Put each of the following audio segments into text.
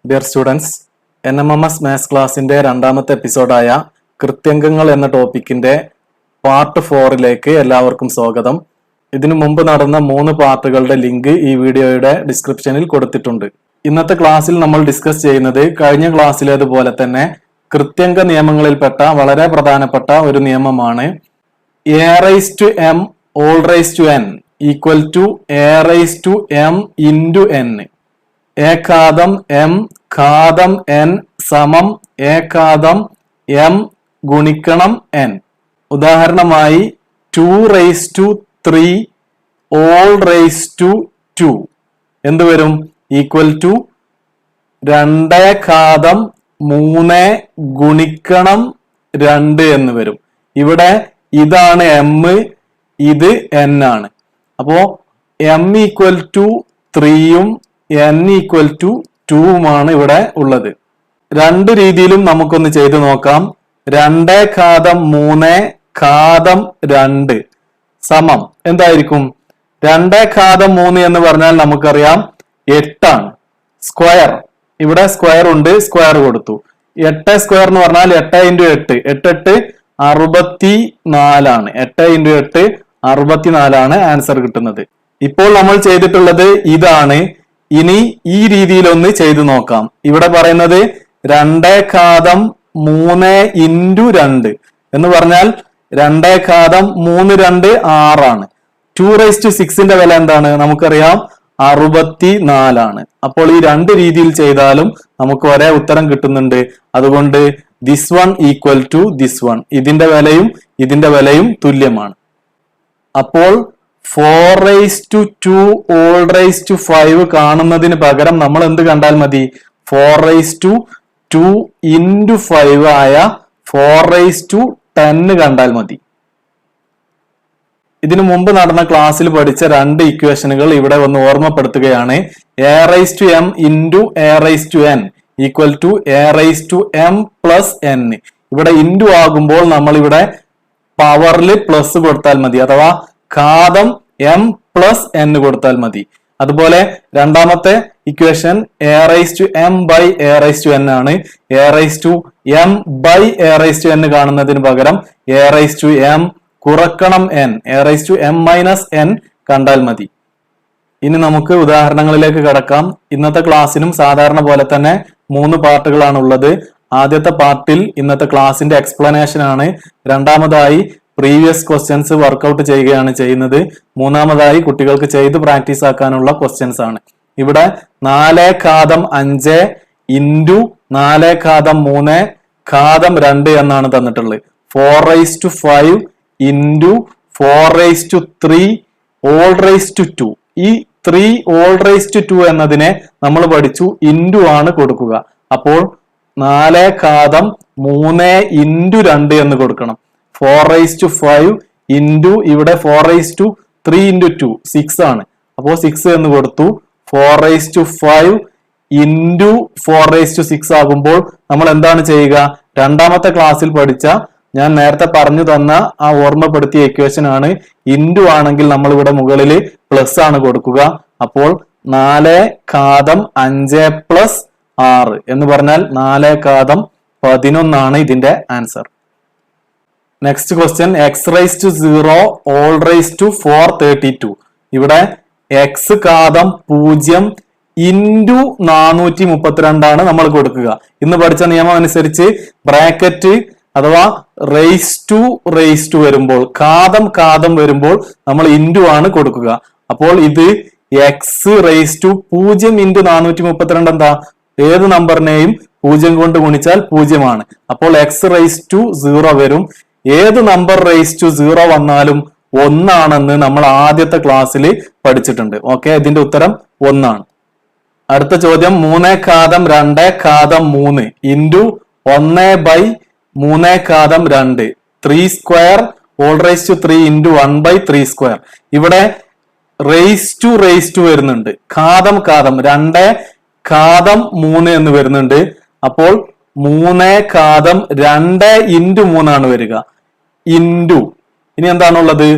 Dear students, NMMS maths ക്ലാസിന്റെ രണ്ടാമത്തെ എപ്പിസോഡായ കൃത്യംഗങ്ങൾ എന്ന ടോപ്പിക്കിന്റെ പാർട്ട് 4ലേക്ക് എല്ലാവർക്കും സ്വാഗതം. ഇതിനു മുമ്പ് നടന്ന 3 പാർട്ടുകളുടെ ലിങ്ക് ഈ വീഡിയോയുടെ ഡിസ്ക്രിപ്ഷനിൽ കൊടുത്തിട്ടുണ്ട്. ഇന്നത്തെ ക്ലാസ്സിൽ നമ്മൾ ഡിസ്കസ് ചെയ്യുന്നത് കഴിഞ്ഞ ക്ലാസ്സിലേതുപോലെ തന്നെ കൃത്യംഗ നിയമങ്ങളിൽപ്പെട്ട വളരെ പ്രധാനപ്പെട്ട ഒരു നിയമമാണ് a⁻m n equal to a⁻m into n. a ഘാതം m ഘാതം n സമം a ഘാതം m ഗുണിക്കണം n. ഉദാഹരണമായി 2⁻³ all⁻2 എന്ത് വരും? ഈക്വൽ ടു 2⁻3 ഗുണിക്കണം 2 എന്ന് വരും. ഇവിടെ ഇതാണ് m, ഇത് n ആണ്. അപ്പോ m ഈക്വൽ ടു 3ഉം n ഈക്വൽ ടു 2ഉമാണ് ഇവിടെ ഉള്ളത്. രണ്ട് രീതിയിലും നമുക്കൊന്ന് ചെയ്തു നോക്കാം. 2⁻3 ഘാതം 2 സമം എന്തായിരിക്കും? 2⁻3 എന്ന് പറഞ്ഞാൽ നമുക്കറിയാം 8 ആണ്. സ്ക്വയർ, ഇവിടെ സ്ക്വയർ ഉണ്ട്, സ്ക്വയർ കൊടുത്തു. 8 സ്ക്വയർ എന്ന് പറഞ്ഞാൽ 8 × 8 64 ആണ്. 8 × 8 64 ആണ് ആൻസർ കിട്ടുന്നത്. ഇപ്പോൾ നമ്മൾ ചെയ്തിട്ടുള്ളത് ഇതാണ്. ഇനി ഈ രീതിയിൽ ഒന്ന് ചെയ്തു നോക്കാം. ഇവിടെ പറയുന്നത് 2⁻3 into 2 എന്ന് പറഞ്ഞാൽ 2⁻3 6 ആണ്. 2�6ന്റെ വില എന്താണ്? നമുക്കറിയാം 64 ആണ്. അപ്പോൾ ഈ രണ്ട് രീതിയിൽ ചെയ്താലും നമുക്ക് ഒരേ ഉത്തരം കിട്ടുന്നുണ്ട്. അതുകൊണ്ട് this one equal to this one, ഇതിന്റെ വിലയും തുല്യമാണ്. അപ്പോൾ 4⁻2 all⁻5 കാണുന്നതിന് പകരം നമ്മൾ എന്ത് കണ്ടാൽ മതി? 4⁻2 into 5 ആയ 4⁻10 കണ്ടാൽ മതി. ഇതിനു മുമ്പ് നടന്ന ക്ലാസ്സിൽ പഠിച്ച രണ്ട് ഇക്വേഷനുകൾ ഇവിടെ ഒന്ന് ഓർമ്മപ്പെടുത്തുകയാണ്. a⁻m into a⁻n equal to a⁻m + n. ഇവിടെ ഇൻറ്റു ആകുമ്പോൾ നമ്മൾ ഇവിടെ പവറിൽ പ്ലസ് കൊടുത്താൽ മതി, അഥവാ ഘാതം m + n കൊടുത്താൽ മതി. അതുപോലെ രണ്ടാമത്തെ ഇക്വേഷൻ a⁻m/a⁻n ആണ്. a⁻m/a⁻n കാണുന്നതിന് പകരം a⁻m കുറക്കണം n, a⁻m-n കണ്ടാൽ മതി. ഇനി നമുക്ക് ഉദാഹരണങ്ങളിലേക്ക് കടക്കാം. ഇന്നത്തെ ക്ലാസ്സിനും സാധാരണ പോലെ തന്നെ 3 പാർട്ടുകളാണ് ഉള്ളത്. ആദ്യത്തെ പാർട്ടിൽ ഇന്നത്തെ ക്ലാസിന്റെ എക്സ്പ്ലനേഷൻ ആണ്. രണ്ടാമതായി പ്രീവിയസ് ക്വസ്റ്റ്യൻസ് വർക്ക്ഔട്ട് ചെയ്യുകയാണ് ചെയ്യുന്നത്. മൂന്നാമതായി കുട്ടികൾക്ക് ചെയ്ത് പ്രാക്ടീസ് ആക്കാനുള്ള ക്വസ്റ്റ്യൻസ് ആണ്. ഇവിടെ 4�5× 4⁻3 ഘാതം 2 എന്നാണ് തന്നിട്ടുള്ളത്. 4⁵ into 4⁵3 all⁻2. ഈ 3 all⁻2 എന്നതിനെ നമ്മൾ പഠിച്ചു ഇൻറ്റു ആണ് കൊടുക്കുക. അപ്പോൾ 4⁻3 into 2 എന്ന് കൊടുക്കണം. 4⁵5 into ഇവിടെ 4⁻3 into 2 6 ആണ്. അപ്പോൾ 6 എന്ന് കൊടുത്തു. 4⁵5 into 4⁵6 ആകുമ്പോൾ നമ്മൾ എന്താണ് ചെയ്യുക? രണ്ടാമത്തെ ക്ലാസ്സിൽ പഠിച്ച, ഞാൻ നേരത്തെ പറഞ്ഞു തന്ന ആ ഓർമ്മപ്പെടുത്തിയ ഇക്വേഷൻ ആണ്. ഇൻറ്റു ആണെങ്കിൽ നമ്മൾ ഇവിടെ മുകളിൽ പ്ലസ് ആണ് കൊടുക്കുക. അപ്പോൾ 4�5 + 6 എന്ന് പറഞ്ഞാൽ 4⁻11 ആണ് ഇതിന്റെ answer. Next question x⁻0 all⁻432. ഇവിടെ x ഘാതം 0 into 432 ആണ് നമ്മൾ കൊടുക്കുക. ഇന്ന് പഠിച്ച നിയമം അനുസരിച്ച് ബ്രാക്കറ്റ് അഥവാ റേസ് ടു വരുമ്പോൾ, ഘാതം വരുമ്പോൾ നമ്മൾ ഇൻറ്റു ആണ് കൊടുക്കുക. അപ്പോൾ ഇത് x⁻0 × 432 എന്താ? ഏത് നമ്പറിനെയും 0 കൊണ്ട് ഗുണിച്ചാൽ 0 ആണ്. അപ്പോൾ x⁻0 വരും. ഏത് നമ്പർ ⁻0 വന്നാലും 1 ആണെന്ന് നമ്മൾ ആദ്യത്തെ ക്ലാസ്സിൽ പഠിച്ചിട്ടുണ്ട്. ഓക്കെ, ഇതിന്റെ ഉത്തരം 1 ആണ്. അടുത്ത ചോദ്യം 3⁻2 into 1/3⁻2 3² all⁻3 into 1/3². ഇവിടെ റേസ് ടു വരുന്നുണ്ട്. ഘാതം 2⁻3 എന്ന് വരുന്നുണ്ട്. അപ്പോൾ 3⁻2 into 3 ആണ് വരിക. ഇൻറ്റു ഇനി എന്താണുള്ളത്?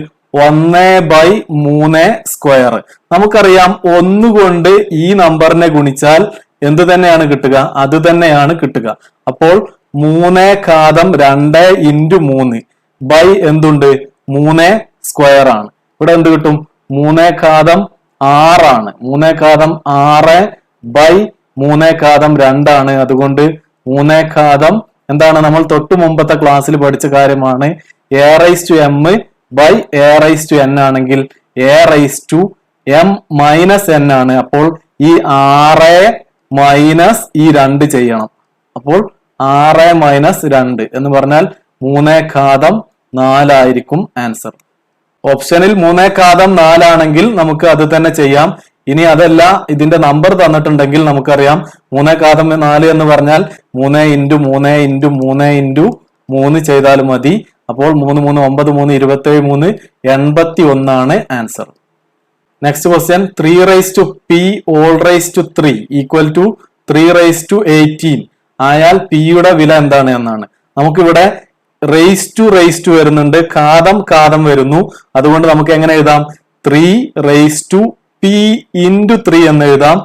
1/3². നമുക്കറിയാം 1 കൊണ്ട് ഈ നമ്പറിനെ ഗുണിച്ചാൽ എന്ത് തന്നെയാണ് കിട്ടുക? അത് തന്നെയാണ് കിട്ടുക. അപ്പോൾ 3 ഇൻറ്റു 3 ബൈ എന്തുണ്ട്? 3 സ്ക്വയർ ആണ്. ഇവിടെ എന്ത് കിട്ടും? 3 ആണ്. 3 ബൈ 3 ആണ്. അതുകൊണ്ട് 3 എന്താണ്? നമ്മൾ തൊട്ട് മുമ്പത്തെ ക്ലാസ്സിൽ പഠിച്ച കാര്യമാണ്. a raised to m by a raised to n ആണെങ്കിൽ a raised to m minus n ആണ്. അപ്പോൾ ഈ 6 മൈനസ് ഈ 2 ചെയ്യണം. അപ്പോൾ 6 മൈനസ് 2 എന്ന് പറഞ്ഞാൽ 3 ആയിരിക്കും ആൻസർ. ഓപ്ഷനിൽ 3 ആണെങ്കിൽ നമുക്ക് അത് തന്നെ ചെയ്യാം. ഇനി അതല്ല, ഇതിന്റെ നമ്പർ തന്നിട്ടുണ്ടെങ്കിൽ നമുക്കറിയാം 3 എന്ന് പറഞ്ഞാൽ 3 ഇൻറ്റു 3 ഇൻറ്റു 3 ഇൻറ്റു 3 ചെയ്താൽ മതി. അപ്പോൾ 3 3 9 3 27 81 ആണ് answer. Next question 3 raised to p all raised to 3 equal to 3 raised to 18 ആയാൽ p യുടെ വില എന്താണ് എന്നാണ്. നമുക്കിവിടെ raised to വരുന്നുണ്ട്, ഘാതം വരുന്നു. അതുകൊണ്ട് നമുക്ക് എങ്ങനെ എഴുതാം? 3 raised to p into 3 എന്ന് എഴുതാം.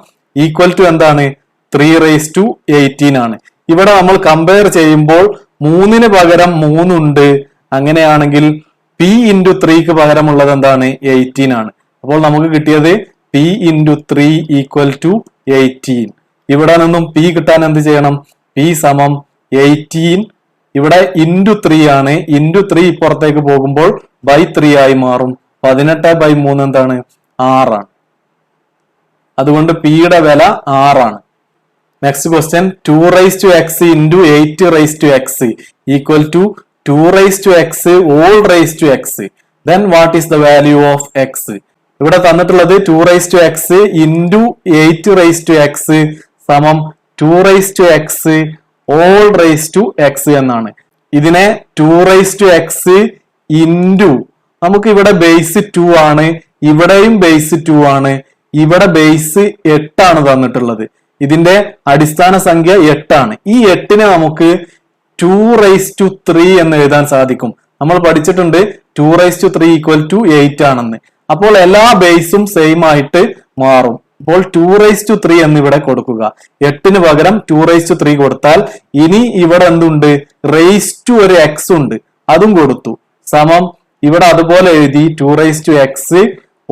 ഈക്വൽ ടു എന്താണ്? 3 raised to 18 ആണ്. ഇവിടെ നമ്മൾ കമ്പയർ ചെയ്യുമ്പോൾ 3 പകരം 3 ഉണ്ട്. അങ്ങനെയാണെങ്കിൽ p into 3ക്ക് പകരമുള്ളത് എന്താണ്? 18 ആണ്. അപ്പോൾ നമുക്ക് കിട്ടിയത് p into 3 ഈക്വൽ ടു 18. ഇവിടെ നിന്നും p കിട്ടാൻ എന്ത് ചെയ്യണം? p സമം 18 ഇവിടെ ഇൻറ്റു 3 ആണ്. ഇൻറ്റു 3 ഇപ്പുറത്തേക്ക് പോകുമ്പോൾ ബൈ 3 ആയി മാറും. 18/3 എന്താണ്? 6 ആണ്. അതുകൊണ്ട് p യുടെ വില 6 ആണ്. Next question 2 raised to x into 8 raised to x equal to 2 raised to x all raised to x. Then what is the value of x? ഇവിടെ തന്നിട്ടുള്ളത് 2 raised to x into 8 raised to x സമം 2 raised to x all raised to x എന്നാണ്. ഇതിനെ 2 raised to x into, നമുക്ക് ഇവിടെ base 2 ആണ്, ഇവിടെയും base 2 ആണ്, ഇവിടെ ബേസ് 8 ആണ് തന്നിട്ടുള്ളത്. ഇതിന്റെ അടിസ്ഥാന സംഖ്യ 8 ആണ്. ഈ 8നെ നമുക്ക് 2 raised to 3 എന്ന് എഴുതാൻ സാധിക്കും. നമ്മൾ പഠിച്ചിട്ടുണ്ട് 2 raised to 3 ഈക്വൽ ടു 8 ആണെന്ന്. അപ്പോൾ എല്ലാ ബേസും സെയിം ആയിട്ട് മാറും. അപ്പോൾ 2 raised to 3 എന്ന് ഇവിടെ കൊടുക്കുക. 8ന് പകരം 2 raised to 3 കൊടുത്താൽ ഇനി ഇവിടെ എന്തുണ്ട്? raised to ഒരു x ഉണ്ട്, അതും കൊടുത്തു. സമം ഇവിടെ അതുപോലെ എഴുതി 2 raised to x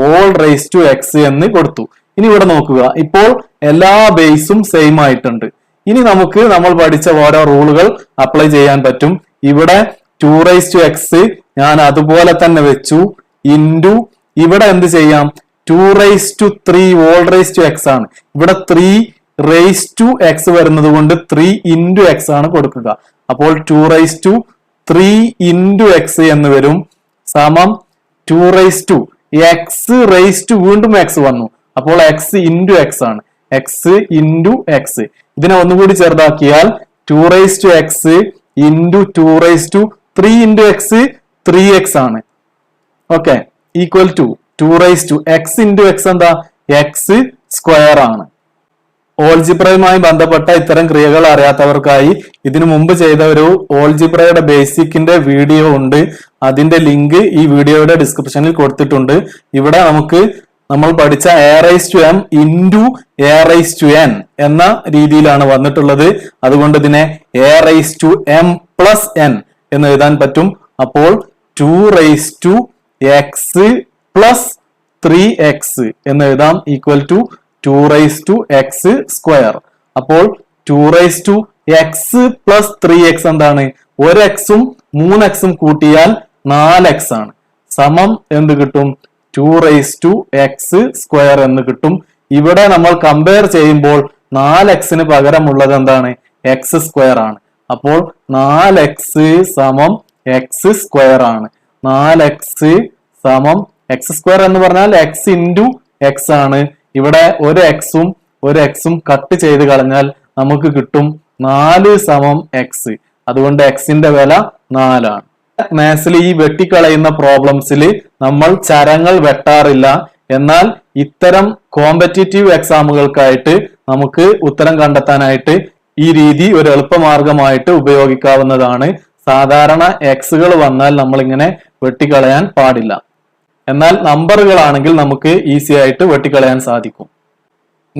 all raised to x എന്ന് കൊടുത്തു. ഇനി ഇവിടെ നോക്കുക, ഇപ്പോൾ എല്ലാ ബേസും സെയിം ആയിട്ടുണ്ട്. ഇനി നമുക്ക് നമ്മൾ പഠിച്ച ഓരോ റൂളുകൾ അപ്ലൈ ചെയ്യാൻ പറ്റും. ഇവിടെ 2 raised to x ഞാൻ അതുപോലെ തന്നെ വെച്ചു. ഇൻറ്റു ഇവിടെ എന്ത് ചെയ്യാം? 2 raised to 3 all raised to x ആണ്. ഇവിടെ 3 raised to x വരുന്നത് കൊണ്ട് 3 into x ആണ് കൊടുക്കുക. അപ്പോൾ 2 raised to 3 into x എന്ന് വരും. സമം 2 raised to x raised to വീണ്ടും x വന്നു. അപ്പോൾ x into x ആണ്. x into x. ഇതിനെ ഒന്നുകൂടി ചെറുതാക്കിയാൽ 2 raised to x into 2 raised to 3 into x 3x ആണ്. Okay, equal to 2 raised to x into x എന്താ? x സ്ക്വയർ ആണ്. ഓൾജിബ്രയുമായി ബന്ധപ്പെട്ട ഇത്തരം ക്രിയകൾ അറിയാത്തവർക്കായി ഇതിനു മുമ്പ് ചെയ്ത ഒരു ഓൾജിബ്രയുടെ ബേസിക്കിന്റെ വീഡിയോ ഉണ്ട്. അതിന്റെ ലിങ്ക് ഈ വീഡിയോയുടെ ഡിസ്ക്രിപ്ഷനിൽ കൊടുത്തിട്ടുണ്ട്. ഇവിടെ നമ്മൾ പഠിച്ച a raised to m into a raised to n എന്ന രീതിയിലാണ് വന്നിട്ടുള്ളത്. അതുകൊണ്ട് ഇതിനെ a raised to m plus n എന്ന് എഴുതാൻ പറ്റും. അപ്പോൾ 2 raised to x plus 3x എന്ന് എഴുതാം. Equal to 2 raised to x square. അപ്പോൾ 2 raised to x plus 3x എന്താണ്? ഒരു എക്സും 3x കൂട്ടിയാൽ 4x ആണ്. സമം എന്ത് കിട്ടും? 2 raised to x സ്ക്വയർ എന്ന് കിട്ടും. ഇവിടെ നമ്മൾ കമ്പയർ ചെയ്യുമ്പോൾ 4x പകരമുള്ളത് എന്താണ്? x സ്ക്വയർ ആണ്. അപ്പോൾ 4x സമം x സ്ക്വയർ ആണ്. 4x സമം x സ്ക്വയർ എന്ന് പറഞ്ഞാൽ x ഇൻറ്റു x ആണ്. ഇവിടെ ഒരു എക്സും കട്ട് ചെയ്ത് കളഞ്ഞാൽ നമുക്ക് കിട്ടും 4 സമം x. അതുകൊണ്ട് xന്റെ വില 4 ആണ്. മാത്സിൽ ഈ വെട്ടിക്കളയുന്ന പ്രോബ്ലംസിൽ നമ്മൾ ചരങ്ങൾ വെട്ടാറില്ല. എന്നാൽ ഇത്തരം കോമ്പറ്റീറ്റീവ് എക്സാമുകൾക്കായിട്ട് നമുക്ക് ഉത്തരം കണ്ടെത്താനായിട്ട് ഈ രീതി ഒരു എളുപ്പമാർഗമായിട്ട് ഉപയോഗിക്കാവുന്നതാണ്. സാധാരണ എക്സുകൾ വന്നാൽ നമ്മൾ ഇങ്ങനെ വെട്ടിക്കളയാൻ പാടില്ല. എന്നാൽ നമ്പറുകളാണെങ്കിൽ നമുക്ക് ഈസി ആയിട്ട് വെട്ടിക്കളയാൻ സാധിക്കും.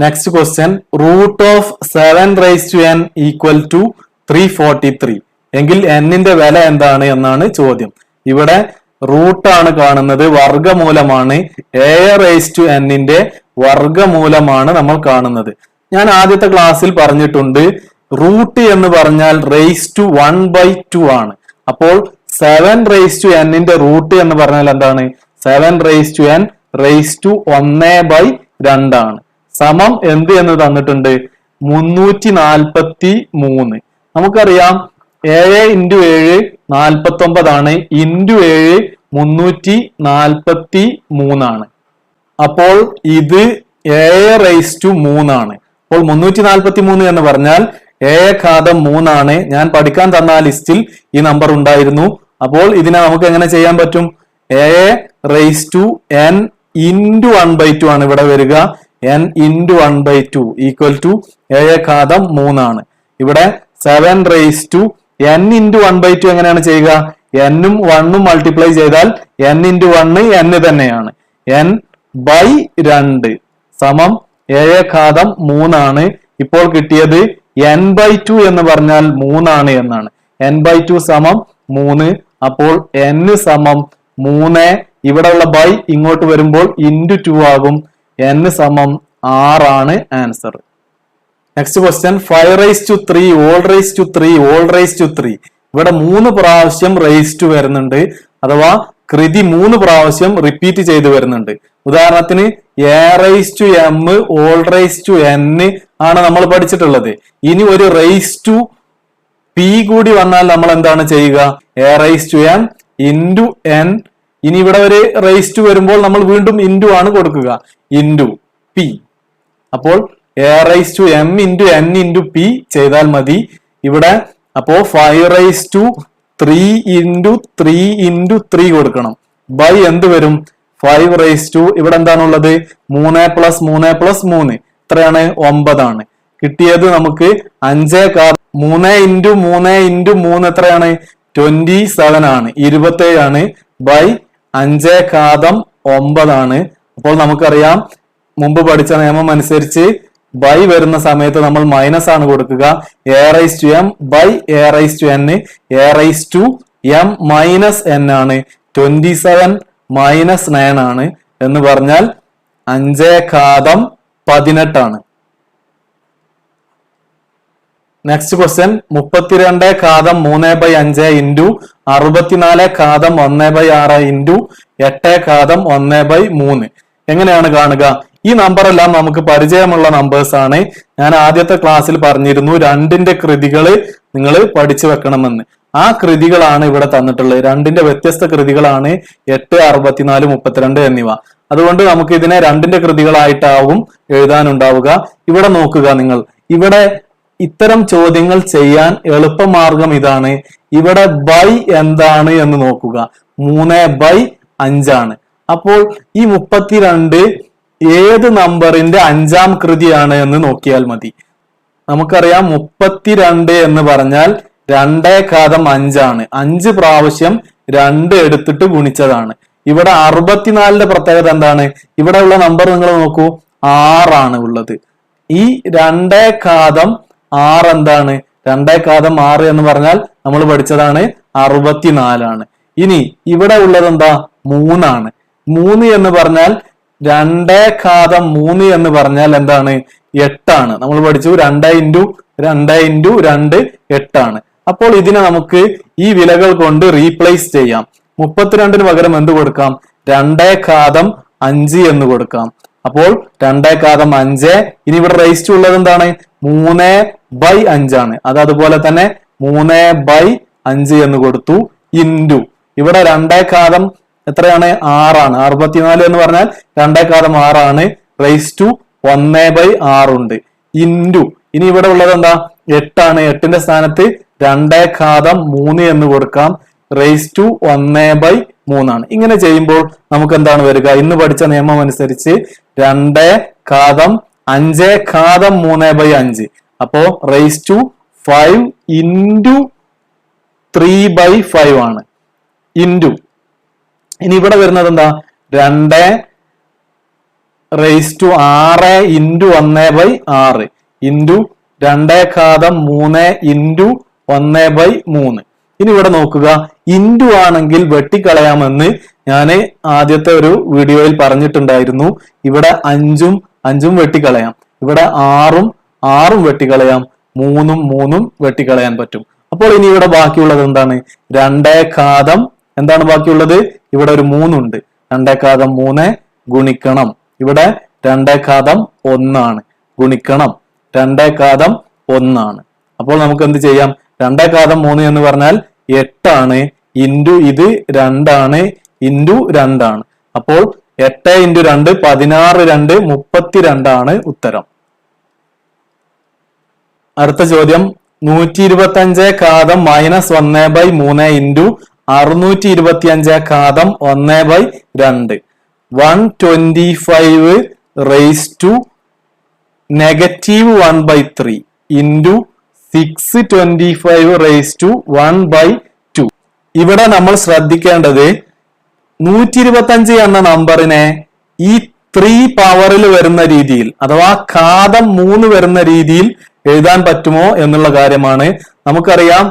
Next question root of 7n equal to 343 എങ്കിൽ n-ന്റെ വില എന്താണ് എന്നാണ് ചോദ്യം. ഇവിടെ റൂട്ടാണ് കാണുന്നത്, വർഗമൂലമാണ്. n-ന്റെ വർഗമൂലമാണ് നമ്മൾ കാണുന്നത്. ഞാൻ ആദ്യത്തെ ക്ലാസ്സിൽ പറഞ്ഞിട്ടുണ്ട് റൂട്ട് എന്ന് പറഞ്ഞാൽ റേസ് ടു 1/2 ആണ്. അപ്പോൾ 7n-ന്റെ റൂട്ട് എന്ന് പറഞ്ഞാൽ എന്താണ്? 7n റേസ് ടു 1/2 ആണ്. സമം എന്ത് എന്ന് തന്നിട്ടുണ്ട്? 343. നമുക്കറിയാം 7 × 7 49 ആണ്, ഇൻറ്റു 7 343 ആണ്. അപ്പോൾ ഇത് 7/3 ആണ്. അപ്പോൾ 343 എന്ന് പറഞ്ഞാൽ 7/3 ആണ്. ഞാൻ പഠിക്കാൻ തന്ന ലിസ്റ്റിൽ ഈ നമ്പർ ഉണ്ടായിരുന്നു. അപ്പോൾ ഇതിനെ നമുക്ക് എങ്ങനെ ചെയ്യാൻ പറ്റും? 7n × 1/2 ആണ് ഇവിടെ വരിക. n × 1/2 ഈക്വൽ ടു 7/3 ആണ്. ഇവിടെ 7n × 1/2 എങ്ങനെയാണ് ചെയ്യുക? n-ഉം 1-ഉം മൾട്ടിപ്ലൈ ചെയ്താൽ n × 1 n തന്നെയാണ്. n/2 സമം 7/3 ആണ്. ഇപ്പോൾ കിട്ടിയത് n/2 എന്ന് പറഞ്ഞാൽ 3 ആണ് എന്നാണ്. n/2 സമം 3. അപ്പോൾ n സമം 3. ഇവിടെയുള്ള ബൈ ഇങ്ങോട്ട് വരുമ്പോൾ ഇൻറ്റു 2 ആകും. n സമം 6 ആണ് ആൻസർ. നെക്സ്റ്റ് ക്വസ്റ്റ്യൻ 5^3 ഇവിടെ 3 പ്രാവശ്യം റേസ്റ്റ് വരുന്നുണ്ട്, അഥവാ കൃതി 3 പ്രാവശ്യം റിപ്പീറ്റ് ചെയ്ത് വരുന്നുണ്ട്. ഉദാഹരണത്തിന് a^m ആണ് നമ്മൾ പഠിച്ചിട്ടുള്ളത്. ഇനി ഒരു റേസ്റ്റ് p കൂടി വന്നാൽ നമ്മൾ എന്താണ് ചെയ്യുക? a^m into n. ഇനി ഇവിടെ ഒരു റേസ്റ്റ് വരുമ്പോൾ നമ്മൾ വീണ്ടും ഇൻറ്റു ആണ് കൊടുക്കുക, ഇൻറ്റു p. അപ്പോൾ a^m into n into p ചെയ്താൽ മതി. ഇവിടെ അപ്പോ 5^3 ഇൻറ്റു 3 ഇൻറ്റു 3 കൊടുക്കണം. ബൈ എന്ത് വരും? 5 ഇവിടെ എന്താണുള്ളത്? 3 + 3 + 3 എത്രയാണ്? 9 ആണ്. കിട്ടിയത് നമുക്ക് 5/3 ഇൻറ്റു 3 ഇൻറ്റു 3 എത്രയാണ്? 27 ആണ്, 27 ആണ്. ബൈ 5/9 ആണ്. അപ്പോൾ നമുക്കറിയാം മുമ്പ് പഠിച്ച നിയമം അനുസരിച്ച് ബൈ വരുന്ന സമയത്ത് നമ്മൾ മൈനസ് ആണ് കൊടുക്കുക. a^m by a^n. a^m minus n ആണ്. 27 മൈനസ് 9 ആണ് എന്ന് പറഞ്ഞാൽ 5/18 ആണ്. നെക്സ്റ്റ് ക്വസ്റ്റ്യൻ 32/3/5 ഇൻറ്റു 64/1/6 ഇൻറ്റു 8/1/3 എങ്ങനെയാണ് കാണുക? ഈ നമ്പർ എല്ലാം നമുക്ക് പരിചയമുള്ള നമ്പേഴ്സ് ആണ്. ഞാൻ ആദ്യത്തെ ക്ലാസ്സിൽ പറഞ്ഞിരുന്നു 2ന്റെ കൃതികൾ നിങ്ങൾ പഠിച്ചു വെക്കണമെന്ന്. ആ കൃതികളാണ് ഇവിടെ തന്നിട്ടുള്ളത്. 2ന്റെ വ്യത്യസ്ത കൃതികളാണ് 8, 64, 32 എന്നിവ. അതുകൊണ്ട് നമുക്ക് ഇതിനെ 2ന്റെ കൃതികളായിട്ടാവും എഴുതാനുണ്ടാവുക. ഇവിടെ നോക്കുക നിങ്ങൾ. ഇവിടെ ഇത്തരം ചോദ്യങ്ങൾ ചെയ്യാൻ എളുപ്പമാർഗം ഇതാണ്. ഇവിടെ ബൈ എന്താണ് എന്ന് നോക്കുക. 3/5 ആണ്. അപ്പോൾ ഈ 32 ഏത് നമ്പറിന്റെ 5ാം കൃതിയാണ് എന്ന് നോക്കിയാൽ മതി. നമുക്കറിയാം 32 എന്ന് പറഞ്ഞാൽ 2/5 ആണ്. 5 പ്രാവശ്യം 2 എടുത്തിട്ട് ഗുണിച്ചതാണ്. ഇവിടെ 64ന്റെ പ്രത്യേകത എന്താണ്? ഇവിടെ ഉള്ള നമ്പർ നിങ്ങൾ നോക്കൂ, 6 ആണ് ഉള്ളത്. ഈ 2/6 എന്താണ്? 2/6 എന്ന് പറഞ്ഞാൽ നമ്മൾ പഠിച്ചതാണ് 64 ആണ്. ഇനി ഇവിടെ ഉള്ളത് എന്താ? 3 ആണ്. 3 എന്ന് പറഞ്ഞാൽ 2/3 എന്ന് പറഞ്ഞാൽ എന്താണ്? 8 ആണ്. നമ്മൾ പഠിച്ചു 2 × 2 8 ആണ്. അപ്പോൾ ഇതിനെ നമുക്ക് ഈ വിലകൾ കൊണ്ട് റീപ്ലേസ് ചെയ്യാം. 32ന് പകരം എന്ത് കൊടുക്കാം? 2/5 എന്ന് കൊടുക്കാം. അപ്പോൾ 2/5. ഇനി ഇവിടെ റേസ്റ്റ് ഉള്ളത് എന്താണ്? 3/5 ആണ്. അത് അതുപോലെ തന്നെ 3/5 എന്ന് കൊടുത്തു. ഇൻറ്റു ഇവിടെ 2/5 എത്രയാണ്? 6 ആണ്. 64 എന്ന് പറഞ്ഞാൽ 2/6 ആണ്. റേസ്റ്റ് 1/6 ഉണ്ട്. ഇൻറ്റു ഇനി ഇവിടെ ഉള്ളത് എന്താ? 8 ആണ്. 8ന്റെ സ്ഥാനത്ത് 2/3 എന്ന് കൊടുക്കാം. റേസ്റ്റ് 1/3 ആണ്. ഇങ്ങനെ ചെയ്യുമ്പോൾ നമുക്ക് എന്താണ് വരിക? ഇന്ന് പഠിച്ച നിയമം അനുസരിച്ച് 2/5/3/5. അപ്പോ റേസ്റ്റ് 5 ഇൻറ്റു 3/5 ആണ്. ഇൻറ്റു ഇനി ഇവിടെ വരുന്നത് എന്താ? Raise to 6 into 1/6 into 2/3 into 1/3. ഇനി ഇവിടെ നോക്കുക, ഇൻറ്റു ആണെങ്കിൽ വെട്ടിക്കളയാമെന്ന് ഞാൻ ആദ്യത്തെ ഒരു വീഡിയോയിൽ പറഞ്ഞിട്ടുണ്ടായിരുന്നു. ഇവിടെ 5ഉം വെട്ടിക്കളയാം, ഇവിടെ 6ഉം വെട്ടിക്കളയാം, 3ഉം വെട്ടിക്കളയാൻ പറ്റും. അപ്പോൾ ഇനി ഇവിടെ ബാക്കിയുള്ളത് എന്താണ്? 2 എന്താണ് ബാക്കിയുള്ളത്? ഇവിടെ ഒരു 3 ഉണ്ട്. 2/3 ഗുണിക്കണം ഇവിടെ 2/1 ഗുണിക്കണം 2/1. അപ്പോൾ നമുക്ക് എന്ത് ചെയ്യാം? 2/3 എന്ന് പറഞ്ഞാൽ 8 ഇൻറ്റു ഇത് 2 ഇൻറ്റു 2. അപ്പോൾ 8 ഇൻറ്റു 2 16 32 ഉത്തരം. അടുത്ത ചോദ്യം, 125 minus 1/3 into 625 1/2. 125 raise to -1/3 into 625 raise to 1/2. ഇവിടെ നമ്മൾ ശ്രദ്ധിക്കേണ്ടത് 125 എന്ന നമ്പറിനെ ഈ 3 പവറിൽ വരുന്ന രീതിയിൽ അഥവാ ഘാതം 3 വരുന്ന രീതിയിൽ എഴുതാൻ പറ്റുമോ എന്നുള്ള കാര്യമാണ്. നമുക്കറിയാം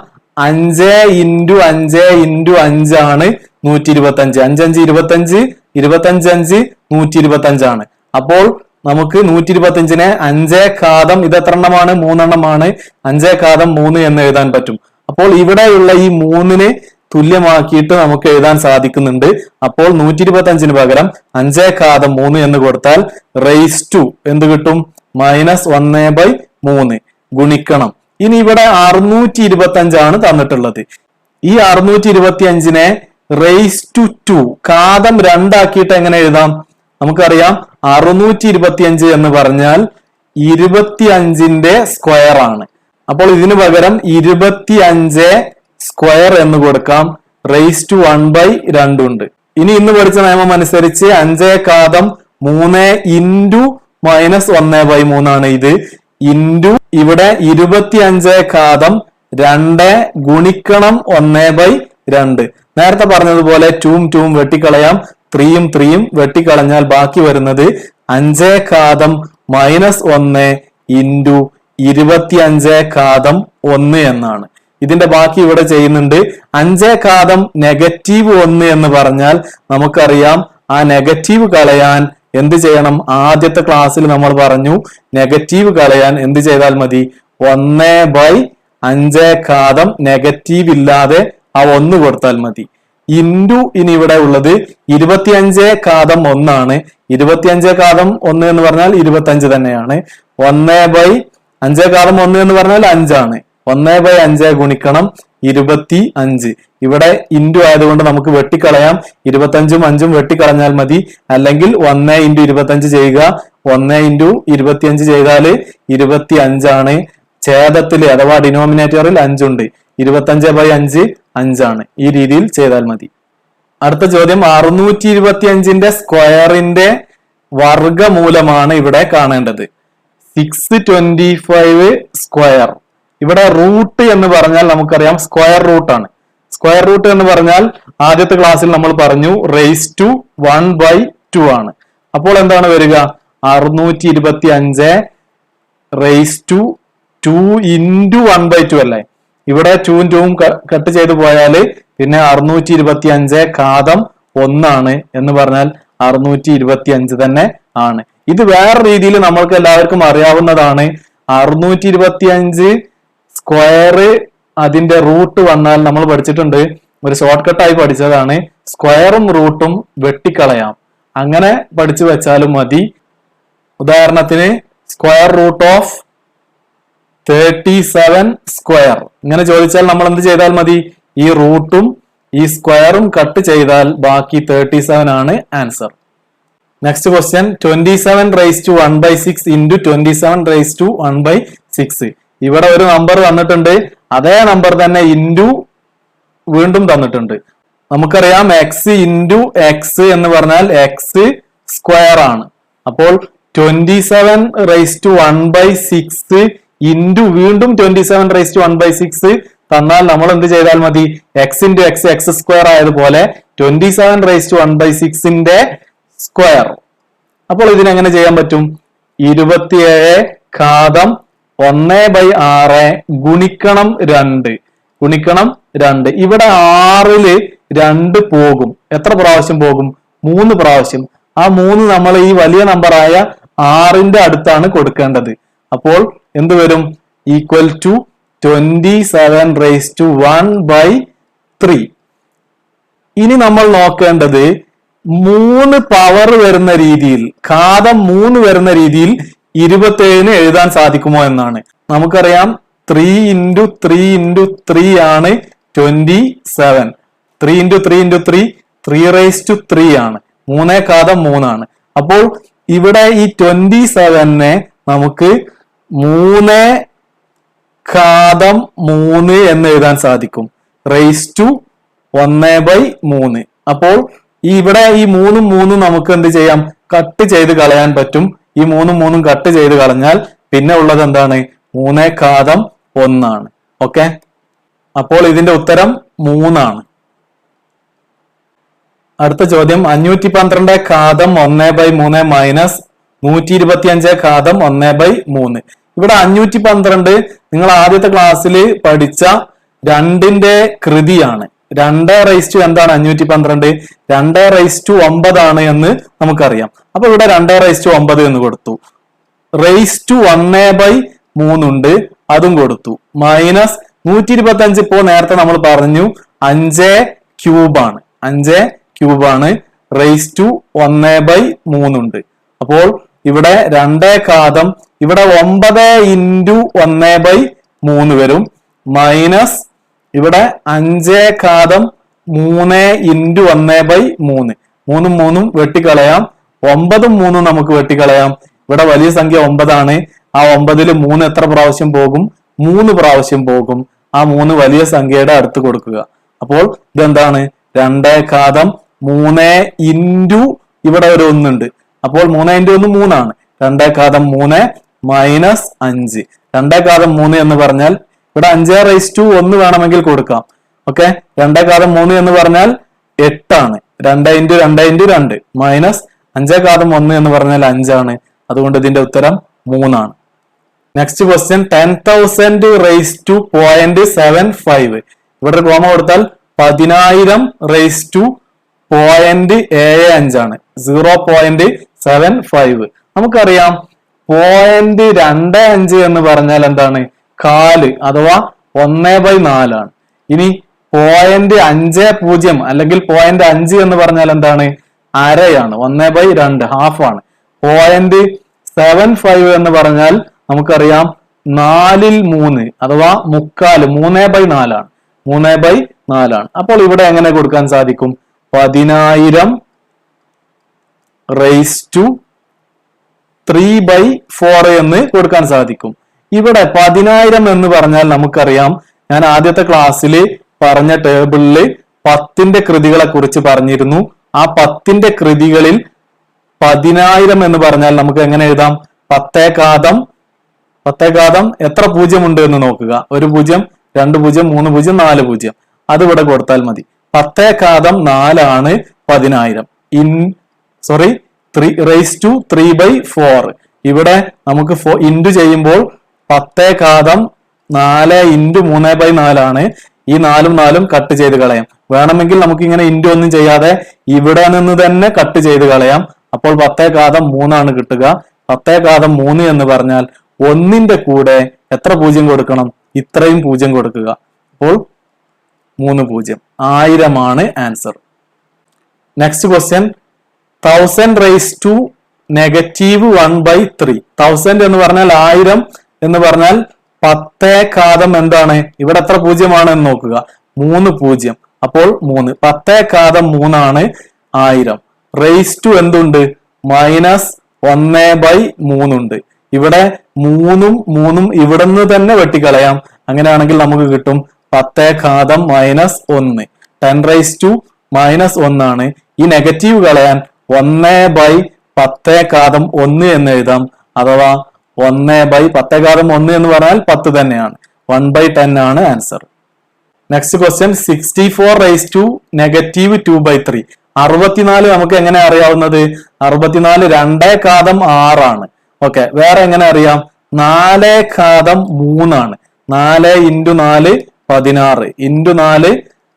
5 ഇൻറ്റു 5 ഇൻറ്റു 5 ആണ് 125. 5 25 25 125. അപ്പോൾ നമുക്ക് 125നെ 5 ഘാതം ഇത് എത്ര എണ്ണമാണ്? 3 എണ്ണമാണ്. 5 ഘാതം 3 എന്ന് എഴുതാൻ പറ്റും. അപ്പോൾ ഇവിടെയുള്ള ഈ 3ന് തുല്യമാക്കിയിട്ട് നമുക്ക് എഴുതാൻ സാധിക്കുന്നുണ്ട്. അപ്പോൾ 125ന് പകരം 5 ഘാതം 3 എന്ന് കൊടുത്താൽ റേസ് ടു എന്ത് കിട്ടും? -1/3 ഗുണിക്കണം. ഇനി ഇവിടെ 625 ആണ് തന്നിട്ടുള്ളത്. ഈ 625നെ റേസ് ടു 2 ഘാതം 2 ആക്കിയിട്ട് എങ്ങനെ എഴുതാം? നമുക്കറിയാം 625 എന്ന് പറഞ്ഞാൽ 25ന്റെ സ്ക്വയർ ആണ്. അപ്പോൾ ഇതിനു പകരം 25 സ്ക്വയർ എന്ന് കൊടുക്കാം. റേസ് ടു 1/2 ഉണ്ട്. ഇനി ഇന്ന് പഠിച്ച നിയമം അനുസരിച്ച് 5 ഘാതം 3 ഇൻറ്റു -1/3 ആണ് ഇത്. ഇൻറ്റു ഇവിടെ 25 ഘാതം 2 ഗുണിക്കണം 1/2. നേരത്തെ പറഞ്ഞതുപോലെ 2ഉം വെട്ടിക്കളയാം, 3ഉം വെട്ടിക്കളഞ്ഞാൽ ബാക്കി വരുന്നത് 5 ഘാതം -1 ഇൻറ്റു 25 ഘാതം 1 എന്നാണ്. ഇതിന്റെ ബാക്കി ഇവിടെ ചെയ്യുന്നുണ്ട്. 5 ഘാതം -1 എന്ന് പറഞ്ഞാൽ നമുക്കറിയാം ആ നെഗറ്റീവ് കളയാൻ എന്ത് ചെയ്യണം? ആദ്യത്തെ ക്ലാസ്സിൽ നമ്മൾ പറഞ്ഞു നെഗറ്റീവ് കളയാൻ എന്ത് ചെയ്താൽ മതി? 1/5 ഘാതം നെഗറ്റീവ് ഇല്ലാതെ ആ 1 കൊടുത്താൽ മതി. ഇൻറ്റു ഇനി ഇവിടെ ഉള്ളത് 25 ഘാതം 1 ആണ്. 25 ഘാതം 1 എന്ന് പറഞ്ഞാൽ 25 തന്നെയാണ്. 1/5 ഘാതം 1 എന്ന് പറഞ്ഞാൽ 5 ആണ്. 1/5 ഗുണിക്കണം 25. ഇവിടെ ഇൻറ്റു ആയതുകൊണ്ട് നമുക്ക് വെട്ടിക്കളയാം. 25ഉം 5ഉം വെട്ടിക്കളഞ്ഞാൽ മതി. അല്ലെങ്കിൽ 1 ഇൻറ്റു 25 ചെയ്യുക. 1 ഇൻറ്റു 25 ചെയ്താൽ 25 ആണ്. ഛേദത്തില് അഥവാ ഡിനോമിനേറ്ററിൽ 5 ഉണ്ട്. 25/5 5 ആണ്. ഈ രീതിയിൽ ചെയ്താൽ മതി. അടുത്ത ചോദ്യം, 625ന്റെ സ്ക്വയറിന്റെ വർഗമൂലമാണ് ഇവിടെ കാണേണ്ടത്. 625 സ്ക്വയർ. ഇവിടെ റൂട്ട് എന്ന് പറഞ്ഞാൽ നമുക്കറിയാം സ്ക്വയർ റൂട്ട് ആണ്. സ്ക്വയർ റൂട്ട് എന്ന് പറഞ്ഞാൽ ആദ്യത്തെ ക്ലാസ്സിൽ നമ്മൾ പറഞ്ഞു റേസ് ടു 1/2 ആണ്. അപ്പോൾ എന്താണ് വരിക? 625 റേസ് ടു 2 ഇൻറ്റു 1/2 അല്ലേ? ഇവിടെ 2ഉം കട്ട് ചെയ്ത് പോയാൽ പിന്നെ 625 ഘാതം 1 ആണ് എന്ന് പറഞ്ഞാൽ 625 തന്നെ ആണ്. ഇത് വേറെ രീതിയിൽ നമ്മൾക്ക് എല്ലാവർക്കും അറിയാവുന്നതാണ്. 625 സ്ക്വയർ അതിന്റെ റൂട്ട് വന്നാൽ നമ്മൾ പഠിച്ചിട്ടുണ്ട്. ഒരു ഷോർട്ട് കട്ടായി പഠിച്ചതാണ്. സ്ക്വയറും റൂട്ടും വെട്ടിക്കളയാം. അങ്ങനെ പഠിച്ചു വെച്ചാലും മതി. ഉദാഹരണത്തിന് സ്ക്വയർ റൂട്ട് ഓഫ് 37 സ്ക്വയർ ഇങ്ങനെ ചോദിച്ചാൽ നമ്മൾ എന്ത് ചെയ്താൽ മതി? ഈ റൂട്ടും ഈ സ്ക്വയറും കട്ട് ചെയ്താൽ ബാക്കി 37 ആണ് answer. Next question, 27 raise to 1/6 into 27 raise to 1/6. ഇവിടെ ഒരു നമ്പർ തന്നിട്ടുണ്ട്. അതേ നമ്പർ തന്നെ ഇൻറ്റു വീണ്ടും തന്നിട്ടുണ്ട്. നമുക്കറിയാം എക്സ് ഇൻറ്റു എക്സ് എന്ന് പറഞ്ഞാൽ എക്സ് സ്ക്വയർ ആണ്. അപ്പോൾ 27 റേസ് ടു 1/6 ഇൻറ്റു വീണ്ടും 27 റേസ് ടു 1/6 തന്നാൽ നമ്മൾ എന്ത് ചെയ്താൽ മതി? X into x x square ആയതുപോലെ 27 റേസ് ടു 1/6ന്റെ സ്ക്വയർ അപ്പോൾ ഇതിനെങ്ങനെ ചെയ്യാൻ പറ്റും? 27 ഘാതം 1/6 ഗുണിക്കണം 2. ഇവിടെ 6ല് 2 പോകും. എത്ര പ്രാവശ്യം പോകും? 3 പ്രാവശ്യം. ആ 3 നമ്മൾ ഈ വലിയ നമ്പറായ 6ന്റെ അടുത്താണ് കൊടുക്കേണ്ടത്. അപ്പോൾ എന്ത് വരും? Equal to 27⁻⁴. ഇനി നമ്മൾ നോക്കേണ്ടത് 3 പവർ വരുന്ന രീതിയിൽ, ഘാതം 3 വരുന്ന രീതിയിൽ 27 എഴുതാൻ സാധിക്കുമോ എന്നാണ്. നമുക്കറിയാം 3 × 3 × 3 ആണ് 27. 3 × 3 × 3 3⁻³ ആണ്. 3 ഘാതം 3 ആണ്. അപ്പോൾ ഇവിടെ ഈ 27നെ നമുക്ക് 3 ഘാതം 3 എന്ന് എഴുതാൻ സാധിക്കും. Raise to 1/3. അപ്പോൾ ഇവിടെ ഈ 3 നമുക്ക് എന്ത് ചെയ്യാം? കട്ട് ചെയ്ത് കളയാൻ പറ്റും. ഈ 3 കട്ട് ചെയ്ത് കളഞ്ഞാൽ പിന്നെ ഉള്ളത് എന്താണ്? 3 ഘാതം 1 ആണ്. ഓക്കെ, അപ്പോൾ ഇതിന്റെ ഉത്തരം 3 ആണ്. അടുത്ത ചോദ്യം 512 ഘാതം 1/3 മൈനസ് 125 ഘാതം 1/3. ഇവിടെ 512 നിങ്ങൾ ആദ്യത്തെ ക്ലാസ്സിൽ പഠിച്ച 2ന്റെ കൃതിയാണ്. 2 എന്താണ് 512? 2/9 ആണ് എന്ന് നമുക്കറിയാം. അപ്പൊ ഇവിടെ 2/9 എന്ന് കൊടുത്തു. റേസ് ടു 1/3 ഉണ്ട്, അതും കൊടുത്തു. മൈനസ് 125 ഇപ്പോ നേരത്തെ നമ്മൾ പറഞ്ഞു 5³ ആണ്. 5³ റേസ് ടു 1/3 ഉണ്ട്. അപ്പോൾ ഇവിടെ 2 ഘാതം ഇവിടെ 9 × 1/3 വരും. മൈനസ് ഇവിടെ 5 ഘാതം 3 × 1/3. 3 വെട്ടിക്കളയാം. 9 നമുക്ക് വെട്ടിക്കളയാം. ഇവിടെ വലിയ സംഖ്യ 9 ആണ്. ആ 9ൽ 3 എത്ര പ്രാവശ്യം പോകും? 3 പ്രാവശ്യം പോകും. ആ 3 വലിയ സംഖ്യയുടെ അടുത്ത് കൊടുക്കുക. അപ്പോൾ ഇതെന്താണ്? 2 ഘാതം 3 × ഇവിടെ ഒരു 1 ഉണ്ട്. അപ്പോൾ 3 × 1 3 ആണ്. 2 ഘാതം 3 മൈനസ് 5. 2 ഘാതം 3 എന്ന് പറഞ്ഞാൽ ഇവിടെ 5⁻1 വേണമെങ്കിൽ കൊടുക്കാം. ഓക്കെ, 2 ഘാതം 3 എന്ന് പറഞ്ഞാൽ 8 ആണ്. 2 × 2 × 2 മൈനസ് 5 ഘാതം 1 എന്ന് പറഞ്ഞാൽ 5 ആണ്. അതുകൊണ്ട് ഇതിന്റെ ഉത്തരം 3 ആണ്. Next question 10,000 raise to 0.75. ഇവിടെ ഒരു കോമ കൊടുത്താൽ 10,000 റേസ് ടു 0.75 ആണ്. 0.75. നമുക്കറിയാം 0.25 എന്ന് പറഞ്ഞാൽ എന്താണ്? 1/4 അഥവാ 1/4 ആണ്. ഇനി 0.50 അല്ലെങ്കിൽ 0.5 എന്ന് പറഞ്ഞാൽ എന്താണ്? അരയാണ്. 1/2 ഹാഫ് ആണ്. 0.75 എന്ന് പറഞ്ഞാൽ നമുക്കറിയാം 4/3 അഥവാ 3/4 3/4 ആണ്. 3/4 ആണ്. അപ്പോൾ ഇവിടെ എങ്ങനെ കൊടുക്കാൻ സാധിക്കും? 10,000 റേസ് ടു 3/4 എന്ന് കൊടുക്കാൻ സാധിക്കും. ഇവിടെ 10,000 എന്ന് പറഞ്ഞാൽ നമുക്കറിയാം, ഞാൻ ആദ്യത്തെ ക്ലാസ്സിൽ പറഞ്ഞ ടേബിളിൽ 10ന്റെ കൃതികളെ കുറിച്ച് പറഞ്ഞിരുന്നു. ആ 10ന്റെ കൃതികളിൽ 10,000 എന്ന് പറഞ്ഞാൽ നമുക്ക് എങ്ങനെ എഴുതാം? 10 ഘാതം എത്ര 0 ഉണ്ട് എന്ന് നോക്കുക. 1 0 2 0 3 0 4 0. അത് ഇവിടെ കൊടുത്താൽ മതി. 10 ഘാതം 4 ആണ് 10,000. Raise to 3/4. ഇവിടെ നമുക്ക് ഇൻറ്റു ചെയ്യുമ്പോൾ 10 ഘാതം 4 × 3/4 ആണ്. ഈ 4 കട്ട് ചെയ്ത് കളയാം. വേണമെങ്കിൽ നമുക്ക് ഇങ്ങനെ ഇൻറ്റു ഒന്നും ചെയ്യാതെ ഇവിടെ നിന്ന് തന്നെ കട്ട് ചെയ്ത് കളയാം. അപ്പോൾ 10 ഘാതം 3 ആണ് കിട്ടുക. 10 ഘാതം 3 എന്ന് പറഞ്ഞാൽ 1ന്റെ കൂടെ എത്ര 0 കൊടുക്കണം? ഇത്രയും 0 കൊടുക്കുക. അപ്പോൾ 3 0. 1000 ആണ് answer. Next question 1000 raise to -1/3. 1000 എന്ന് പറഞ്ഞാൽ 1000 എന്ന് പറഞ്ഞാൽ 10 ഘാതം എന്താണ്? ഇവിടെ എത്ര 0 ആണ് എന്ന് നോക്കുക. 3 0. അപ്പോൾ 3. 10 ഘാതം 3 ആണ് 1000. റേസ് ടു എന്തുണ്ട്? -1/3 ഉണ്ട്. ഇവിടെ 3 ഇവിടെ നിന്ന് തന്നെ വെട്ടിക്കളയാം. അങ്ങനെയാണെങ്കിൽ നമുക്ക് കിട്ടും 10 ഘാതം -1. 10 റേസ് ടു -1 ആണ്. ഈ നെഗറ്റീവ് കളയാൻ 1/10 ഘാതം 1 എന്ന് എഴുതാം. അഥവാ 1/10 ഘാതം 1 എന്ന് പറഞ്ഞാൽ 10 തന്നെയാണ്. 1/10 ആണ് answer. Next question 64 raise to -2/3. 64 നമുക്ക് എങ്ങനെ അറിയാവുന്നത്? 64 2 ഘാതം 6 ആണ്. ഓക്കെ, വേറെ എങ്ങനെ അറിയാം? 4 ഘാതം 3 ആണ്. 4 × 4 16 ×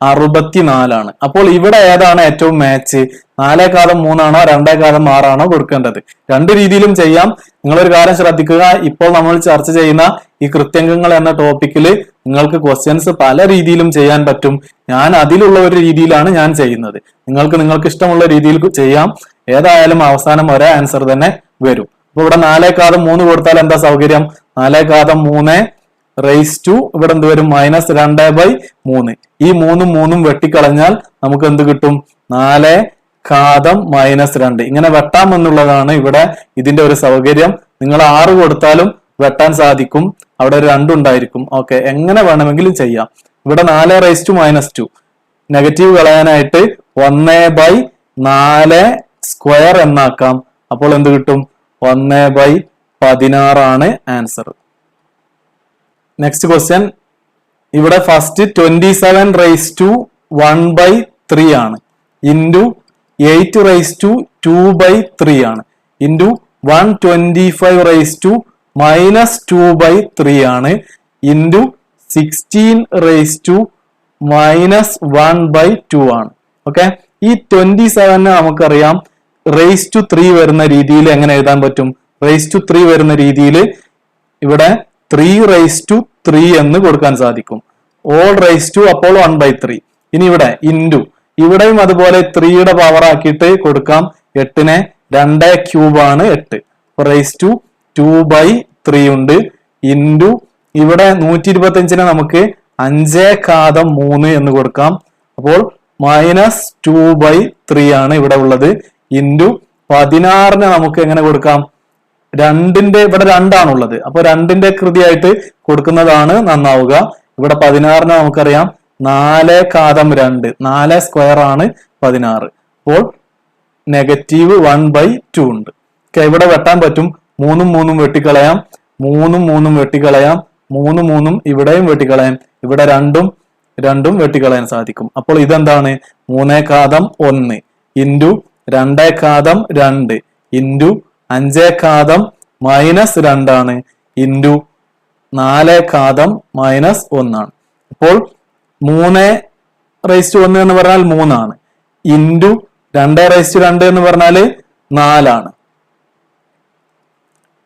4 64 ആണ്. അപ്പോൾ ഇവിടെ ഏതാണ് ഏറ്റവും മാച്ച്? 4 ഘാതം 3 ആണോ 2 ഘാതം 6 ആണോ കൊടുക്കേണ്ടത്? രണ്ട് രീതിയിലും ചെയ്യാം. നിങ്ങളൊരു കാര്യം ശ്രദ്ധിക്കുക, ഇപ്പോൾ നമ്മൾ ചർച്ച ചെയ്യുന്ന ഈ കൃത്യംഗങ്ങൾ എന്ന ടോപ്പിക്കിൽ നിങ്ങൾക്ക് ക്വസ്റ്റ്യൻസ് പല രീതിയിലും ചെയ്യാൻ പറ്റും. ഞാൻ അതിലുള്ള ഒരു രീതിയിലാണ് ഞാൻ ചെയ്യുന്നത്. നിങ്ങൾക്ക് ഇഷ്ടമുള്ള രീതിയിൽ ചെയ്യാം. ഏതായാലും അവസാനം ഒരേ ആൻസർ തന്നെ വരും. അപ്പൊ ഇവിടെ 4 ഘാതം 3 കൊടുത്താൽ എന്താ സൗകര്യം? 4 ഘാതം 3 റേസ് ടു ഇവിടെ എന്ത് വരും? -2/3. ഈ 3 വെട്ടിക്കളഞ്ഞാൽ നമുക്ക് എന്ത് കിട്ടും? 4 ഘാതം -2. ഇങ്ങനെ വെട്ടാം എന്നുള്ളതാണ് ഇവിടെ ഇതിന്റെ ഒരു സൗകര്യം. നിങ്ങൾ 6 കൊടുത്താലും വെട്ടാൻ സാധിക്കും, അവിടെ ഒരു 2 ഉണ്ടായിരിക്കും. ഓക്കെ, എങ്ങനെ വേണമെങ്കിലും ചെയ്യാം. ഇവിടെ 4 നെഗറ്റീവ് കളയാനായിട്ട് 1/4 സ്ക്വയർ എന്നാക്കാം. അപ്പോൾ എന്ത് കിട്ടും? 1/16 ആണ് ആൻസർ. നെക്സ്റ്റ് ക്വസ്റ്റ്യൻ, ഇവിടെ ഫസ്റ്റ് 27/1/3 ആണ്, ഇൻറ്റു 8/2/3 ആണ്, ഇൻറ്റു 125/-2/3 ആണ്, ഇൻറ്റു 16/-1/2 ആണ്. ഓക്കെ, ഈ 27 നമുക്കറിയാം (3) വരുന്ന രീതിയിൽ എങ്ങനെ എഴുതാൻ പറ്റും? (3) വരുന്ന രീതിയിൽ ഇവിടെ 3/3 എന്ന് കൊടുക്കാൻ സാധിക്കും. ഓൾ റേസ് അപ്പോൾ 1/3. ഇനി ഇവിടെ ഇൻറ്റു, ഇവിടെയും അതുപോലെ 3യുടെ പവർ ആക്കിയിട്ട് കൊടുക്കാം. 8നെ 2³ ആണ് 8. (2/3) ഉണ്ട്. ഇൻറ്റു ഇവിടെ 125നെ നമുക്ക് 5 ഘാതം 3 എന്ന് കൊടുക്കാം. അപ്പോൾ -2/3 ആണ് ഇവിടെ ഉള്ളത്. ഇൻറ്റു 16നെ നമുക്ക് എങ്ങനെ കൊടുക്കാം? 2ന്റെ ഇവിടെ 2 ആണുള്ളത്, അപ്പൊ 2ന്റെ കൃതിയായിട്ട് കൊടുക്കുന്നതാണ് നന്നാവുക. ഇവിടെ 16നെ നമുക്കറിയാം 4 ഘാതം 2, 4 സ്ക്വയർ ആണ് 16. അപ്പോൾ -1/2 ഉണ്ട്. ഓക്കെ, ഇവിടെ വെട്ടാൻ പറ്റും. 3 വെട്ടിക്കളയാം, 3 വെട്ടിക്കളയാം, 3 ഇവിടെയും വെട്ടിക്കളയാം, ഇവിടെ 2 വെട്ടിക്കളയാൻ സാധിക്കും. അപ്പോൾ ഇതെന്താണ്? 3 ഘാതം 1 ഇൻറ്റു 2 ഘാതം 2 ഇൻറ്റു 5 ഘാതം -2 ആണ്, ഇൻറ്റു 4 ഘാതം -1 ആണ്. അപ്പോൾ 3/1 എന്ന് പറഞ്ഞാൽ 3 ആണ്, ഇൻറ്റു 2/2 എന്ന് പറഞ്ഞാൽ 4 ആണ്,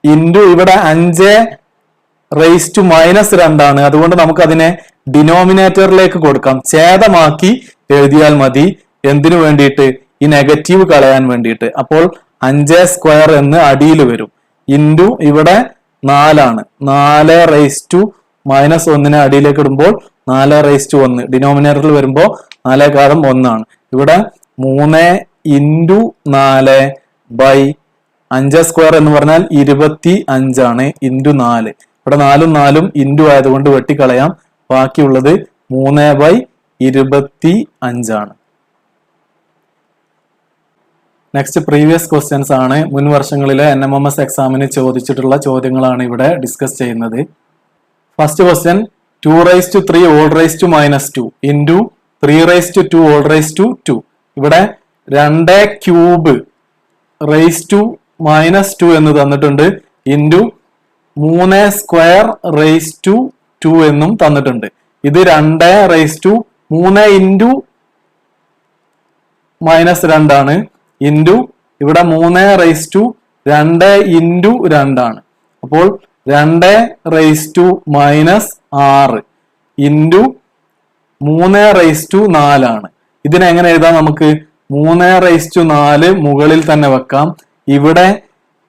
ഇൻറ്റു ഇവിടെ 5/-2 ആണ്. അതുകൊണ്ട് നമുക്ക് അതിനെ ഡിനോമിനേറ്ററിലേക്ക് കൊടുക്കാം. ഛേദമാക്കി എഴുതിയാൽ മതി. എന്തിനു വേണ്ടിയിട്ട്? ഈ നെഗറ്റീവ് കളയാൻ വേണ്ടിയിട്ട്. അപ്പോൾ 5 സ്ക്വയർ എന്ന് അടിയിൽ വരും. ഇൻറ്റു ഇവിടെ 4 ആണ്. 4/-1 അടിയിലേക്ക് ഇടുമ്പോൾ 4/1 ഡിനോമിനേറ്ററിൽ വരുമ്പോൾ 4 ഘാതം 1 ആണ്. ഇവിടെ 3 × 4/5 സ്ക്വയർ എന്ന് പറഞ്ഞാൽ 25 ആണ്, ഇൻറ്റു 4. ഇവിടെ 4 ഇൻറ്റു ആയതുകൊണ്ട് വെട്ടിക്കളയാം. ബാക്കിയുള്ളത് 3/25 ആണ്. നെക്സ്റ്റ് പ്രീവിയസ് ക്വസ്റ്റ്യൻസ് ആണ്. മുൻ വർഷങ്ങളിലെ NMMS എക്സാമിന് ചോദിച്ചിട്ടുള്ള ചോദ്യങ്ങളാണ് ഇവിടെ ഡിസ്കസ് ചെയ്യുന്നത്. First question, 2/3 (2) into 3/2 (2). ഇവിടെ 2³ (2) എന്ന് തന്നിട്ടുണ്ട്, ഇൻറ്റു 3 സ്ക്വയർ (2) എന്നും തന്നിട്ടുണ്ട്. ഇത് 2/3 ഇൻറ്റു -2 ആണ്, ഇൻറ്റു ഇവിടെ 3/2 ഇൻറ്റു 2 ആണ്. അപ്പോൾ 2/-6 ഇൻറ്റു 3/4 ആണ്. ഇതിനെങ്ങനെ എഴുതാം? നമുക്ക് 3/4 മുകളിൽ തന്നെ വെക്കാം. ഇവിടെ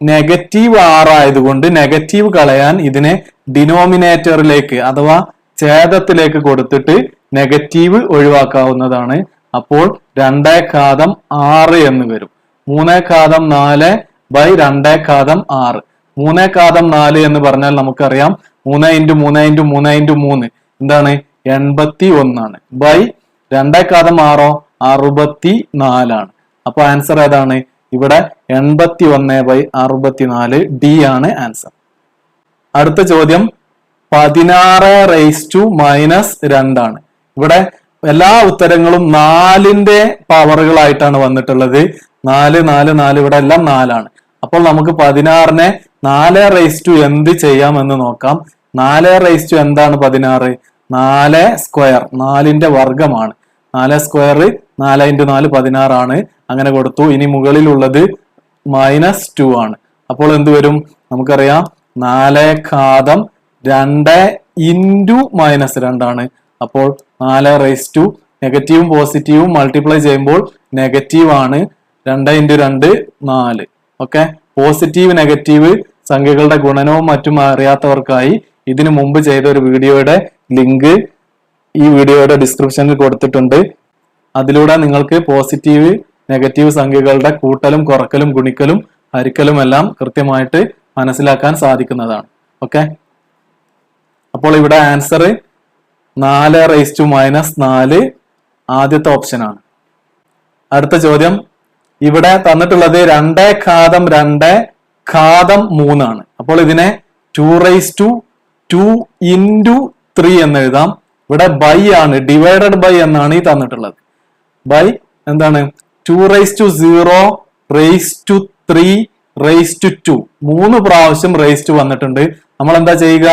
-6 ആയതുകൊണ്ട് നെഗറ്റീവ് കളയാൻ ഇതിനെ ഡിനോമിനേറ്ററിലേക്ക് അഥവാ ഛേദത്തിലേക്ക് കൊടുത്തിട്ട് നെഗറ്റീവ് ഒഴിവാക്കാവുന്നതാണ്. അപ്പോൾ 2 ഘാതം 6 എന്ന് വരും. 3 ഘാതം 4/2 ഘാതം 6. 3 ഘാതം 4 എന്ന് പറഞ്ഞാൽ നമുക്കറിയാം 3 × 3 × 3 × 3 എന്താണ്? 81 ആണ്. 2 ഘാതം 6 64 ആണ്. അപ്പൊ ആൻസർ ഏതാണ്? ഇവിടെ 81/64 D ആണ് ആൻസർ. അടുത്ത ചോദ്യം 16/-2 ആണ്. ഇവിടെ എല്ലാ ഉത്തരങ്ങളും 4ന്റെ പവറുകളായിട്ടാണ് വന്നിട്ടുള്ളത്. 4 4 4 ഇവിടെ എല്ലാം 4ആണ്. അപ്പോൾ നമുക്ക് 16നെ 4 എന്ത് ചെയ്യാമെന്ന് നോക്കാം. 4 എന്താണ് 16? 4 സ്ക്വയർ, 4ന്റെ വർഗമാണ്. 4 സ്ക്വയർ 4 × 4 16 ആണ്. അങ്ങനെ കൊടുത്തു. ഇനി മുകളിലുള്ളത് -2 ആണ്. അപ്പോൾ എന്ത് വരും? നമുക്കറിയാം 4 ഘാതം 2 ഇൻറ്റു -2 ആണ്. അപ്പോൾ 4 നെഗറ്റീവും പോസിറ്റീവും മൾട്ടിപ്ലൈ ചെയ്യുമ്പോൾ നെഗറ്റീവ് ആണ്. 2 × 2 4. ഓക്കെ, പോസിറ്റീവ് നെഗറ്റീവ് സംഖ്യകളുടെ ഗുണനവും മറ്റും അറിയാത്തവർക്കായി ഇതിനു മുമ്പ് ചെയ്ത ഒരു വീഡിയോയുടെ ലിങ്ക് ഈ വീഡിയോയുടെ ഡിസ്ക്രിപ്ഷനിൽ കൊടുത്തിട്ടുണ്ട്. അതിലൂടെ നിങ്ങൾക്ക് പോസിറ്റീവ് നെഗറ്റീവ് സംഖ്യകളുടെ കൂട്ടലും കുറക്കലും ഗുണിക്കലും ഹരിക്കലും എല്ലാം കൃത്യമായിട്ട് മനസ്സിലാക്കാൻ സാധിക്കുന്നതാണ്. ഓക്കെ, അപ്പോൾ ഇവിടെ ആൻസർ 4 - 4 ആദ്യത്തെ ഓപ്ഷനാണ്. അടുത്ത ചോദ്യം ഇവിടെ തന്നിട്ടുള്ളത് 2 ഘാതം 2 ഘാതം 3 ആണ്. അപ്പോൾ ഇതിനെ 2 × 3 എന്ന് എഴുതാം. ഇവിടെ ബൈ ആണ്, ഡിവൈഡഡ് ബൈ എന്നാണ് ഈ തന്നിട്ടുള്ളത്. ബൈ എന്താണ്? 2 × 0 3 2 3 പ്രാവശ്യം റേസ്റ്റ് വന്നിട്ടുണ്ട്. നമ്മൾ എന്താ ചെയ്യുക?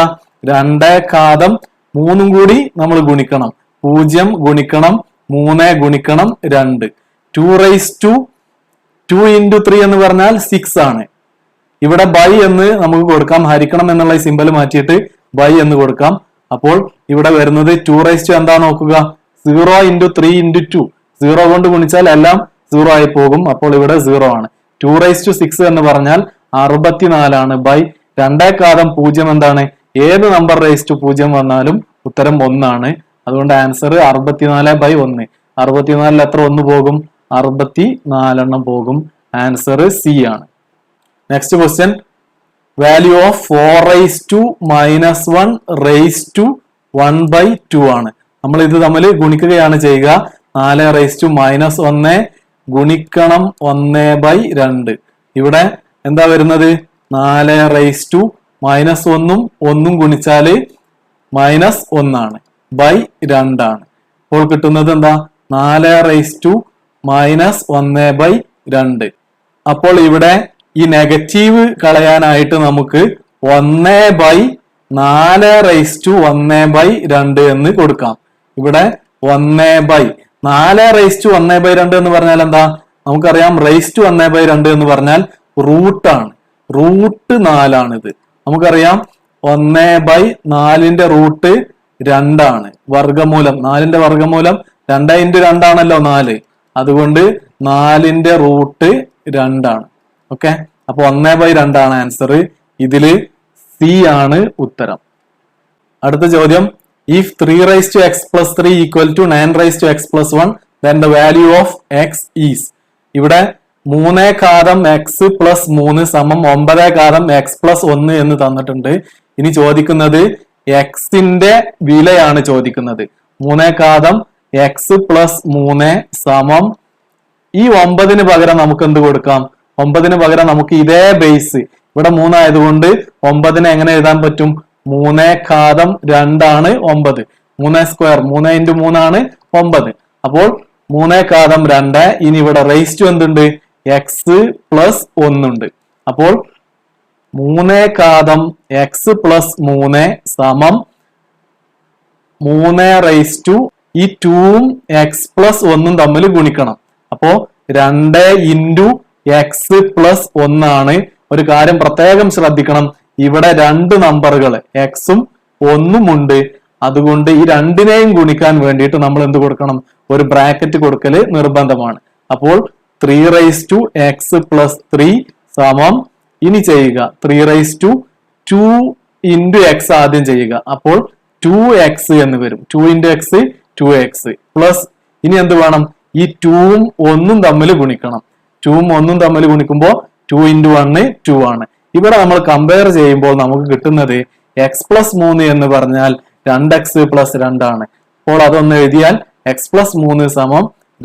2 ഘാതം 3 കൂടി നമ്മൾ ഗുണിക്കണം. 0 ഗുണിക്കണം 3 ഗുണിക്കണം 2. 2 × 3 എന്ന് പറഞ്ഞാൽ 6 ആണ്. ഇവിടെ ബൈ എന്ന് നമുക്ക് കൊടുക്കാം. ഹരിക്കണം എന്നുള്ള സിമ്പൽ മാറ്റിയിട്ട് ബൈ എന്ന് കൊടുക്കാം. അപ്പോൾ ഇവിടെ വരുന്നത് 2 എന്താ നോക്കുക? 0 × 3 × 2. 0 കൊണ്ട് ഗുണിച്ചാൽ എല്ലാം 0 ആയി പോകും. അപ്പോൾ ഇവിടെ 0 ആണ്. 2 × 6 എന്ന് പറഞ്ഞാൽ 64 ആണ്. ബൈ 2 ഘാതം 0 എന്താണ്? ഏത് നമ്പർ റേസ്റ്റ് 0 വന്നാലും ഉത്തരം 1 ആണ്. അതുകൊണ്ട് ആൻസർ 64/1. 64 എത്ര 1 പോകും? 64 പോകും. ആൻസർ സി ആണ്. നെക്സ്റ്റ് ക്വസ്റ്റ്യൻ, വാല്യൂ ഓഫ് 4 - 1/2 ആണ്. നമ്മൾ ഇത് തമ്മിൽ ഗുണിക്കുകയാണ് ചെയ്യുക. 4 - -1 ഗുണിക്കണം 1/2. ഇവിടെ എന്താ വരുന്നത്? 4 -1 1 ഗുണിച്ചാല് -1 ആണ്. ബൈ 2 ആണ്. അപ്പോൾ കിട്ടുന്നത് എന്താ? 4 - 1/2. അപ്പോൾ ഇവിടെ ഈ നെഗറ്റീവ് കളയാനായിട്ട് നമുക്ക് 1/4 എന്ന് കൊടുക്കാം. ഇവിടെ 4 എന്ന് പറഞ്ഞാൽ എന്താ? നമുക്കറിയാം റേസ്റ്റ് 1/2 എന്ന് പറഞ്ഞാൽ റൂട്ടാണ്. റൂട്ട് 4 ആണിത്. നമുക്കറിയാം 1/4ന്റെ റൂട്ട് 2 ആണ്. വർഗമൂലം 4ന്റെ വർഗമൂലം 2 × 2 ആണല്ലോ 4. അതുകൊണ്ട് 4ന്റെ റൂട്ട് 2 ആണ്. ഓക്കെ, അപ്പൊ 1/2 ആണ് ആൻസർ. ഇതില് സി ആണ് ഉത്തരം. അടുത്ത ചോദ്യം, if 3x + 3 = 9x + 1 then the value of x is. ഇവിടെ 3 ഘാതം x + 3 = 9 ഘാതം x + 1 എന്ന് തന്നിട്ടുണ്ട്. ഇനി ചോദിക്കുന്നത് എക്സിന്റെ വിലയാണ് ചോദിക്കുന്നത്. 3 ഘാതം x + 3 = ഈ 9ന് പകരം നമുക്ക് എന്ത് കൊടുക്കാം? 9ന് പകരം നമുക്ക് ഇതേ ബേസ്, ഇവിടെ 3 ആയതുകൊണ്ട് 9നെ എങ്ങനെ എഴുതാൻ പറ്റും? 3 ഘാതം 2 ആണ് 9. 3 സ്ക്വയർ 3 × 3 ആണ് 9. അപ്പോൾ 3 ഘാതം 2. ഇനി ഇവിടെ റേസ്റ്റ് എന്തുണ്ട്? x + 1 ഉണ്ട്. അപ്പോൾ 3 ഘാതം x + 3 = 3 ഈ 2ഉം x + 1ഉം തമ്മിൽ ഗുണിക്കണം. അപ്പോ 2 × x + 1 ആണ്. ഒരു കാര്യം പ്രത്യേകം ശ്രദ്ധിക്കണം, ഇവിടെ 2 നമ്പറുകൾ എക്സും 1ഉം ഉണ്ട്. അതുകൊണ്ട് ഈ 2നെയും ഗുണിക്കാൻ വേണ്ടിയിട്ട് നമ്മൾ എന്ത് കൊടുക്കണം? ഒരു ബ്രാക്കറ്റ് കൊടുക്കല് നിർബന്ധമാണ്. അപ്പോൾ 3x + 3 ഇനി ചെയ്യുക 3 × 2 × x ആദ്യം ചെയ്യുക. അപ്പോൾ 2x എന്ന് വരും. 2 × x 2x പ്ലസ് ഇനി എന്ത് വേണം? ഈ 2ഉം 1ഉം തമ്മിൽ ഗുണിക്കണം. 2ഉം 1ഉം തമ്മിൽ ഗുണിക്കുമ്പോൾ 2 × 1 2 ആണ്. ഇവിടെ നമ്മൾ കമ്പയർ ചെയ്യുമ്പോൾ നമുക്ക് കിട്ടുന്നത് x + 3 എന്ന് പറഞ്ഞാൽ 2x + 2 ആണ്. അപ്പോൾ അതൊന്ന് എഴുതിയാൽ x + 3 =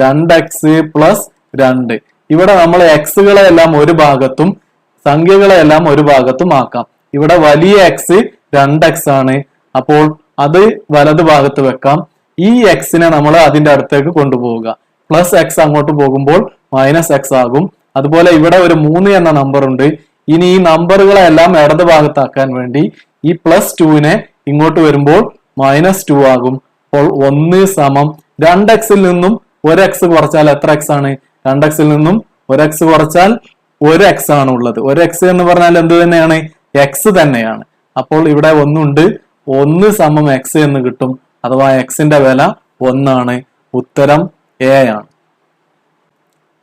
2x + 2. ഇവിടെ നമ്മൾ എക്സുകളെ എല്ലാം ഒരു ഭാഗത്തും സംഖ്യകളെ എല്ലാം ഒരു ഭാഗത്തും ആക്കാം. ഇവിടെ വലിയ x 2x ആണ്. അപ്പോൾ അത് വലതു ഭാഗത്ത് വെക്കാം. ഈ എക്സിനെ നമ്മൾ അതിന്റെ അടുത്തേക്ക് കൊണ്ടുപോവുക. പ്ലസ് എക്സ് അങ്ങോട്ട് പോകുമ്പോൾ മൈനസ് എക്സ് ആകും. അതുപോലെ ഇവിടെ ഒരു 3 എന്ന നമ്പർ ഉണ്ട്. ഇനി ഈ നമ്പറുകളെ എല്ലാം ഇടത് ഭാഗത്താക്കാൻ വേണ്ടി ഈ +2നെ ഇങ്ങോട്ട് വരുമ്പോൾ -2 ആകും. അപ്പോൾ 1 സമം 2x നിന്നും 1x കുറച്ചാൽ എത്ര x ആണ്? 2x നിന്നും 1x കുറച്ചാൽ 1x ആണ് ഉള്ളത്. 1x എന്ന് പറഞ്ഞാൽ എന്ത് തന്നെയാണ്? x തന്നെയാണ്. അപ്പോൾ ഇവിടെ 1 ഉണ്ട്. 1 സമം x എന്ന് കിട്ടും. അഥവാ എക്സിന്റെ വില 1 ആണ്. ഉത്തരം A ആണ്.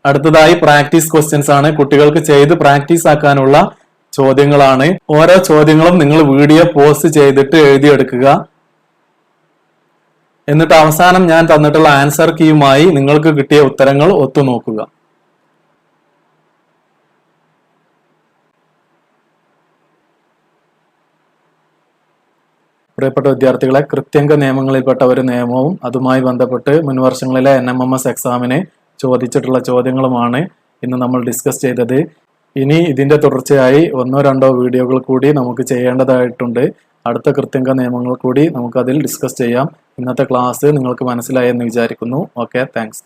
അടുത്തതായി പ്രാക്ടീസ് ക്വസ്റ്റ്യൻസ് ആണ്. കുട്ടികൾക്ക് ചെയ്ത് പ്രാക്ടീസ് ആക്കാനുള്ള ചോദ്യങ്ങളാണ്. ഓരോ ചോദ്യങ്ങളും നിങ്ങൾ വീഡിയോ പോസ്റ്റ് ചെയ്തിട്ട് എഴുതിയെടുക്കുക. എന്നിട്ട് അവസാനം ഞാൻ തന്നിട്ടുള്ള ആൻസർ കീയുമായി നിങ്ങൾക്ക് കിട്ടിയ ഉത്തരങ്ങൾ ഒത്തുനോക്കുക. പ്രിയപ്പെട്ട വിദ്യാർത്ഥികളെ, കൃത്യംഗ നിയമങ്ങളിൽപ്പെട്ട ഒരു നിയമവും അതുമായി ബന്ധപ്പെട്ട് മുൻവർഷങ്ങളിലെ NMMS എക്സാമിന് ചോദിച്ചിട്ടുള്ള ചോദ്യങ്ങളുമാണ് ഇന്ന് നമ്മൾ ഡിസ്കസ് ചെയ്തത്. ഇനി ഇതിന്റെ തുടർച്ചയായി 1-2 വീഡിയോകൾ കൂടി നമുക്ക് ചെയ്യേണ്ടതായിട്ടുണ്ട്. അടുത്ത കൃത്യംഗ നിയമങ്ങൾ കൂടി നമുക്ക് അതിൽ ഡിസ്കസ് ചെയ്യാം. ഇന്നത്തെ ക്ലാസ് നിങ്ങൾക്ക് മനസ്സിലായെന്ന് വിചാരിക്കുന്നു. Okay, thanks.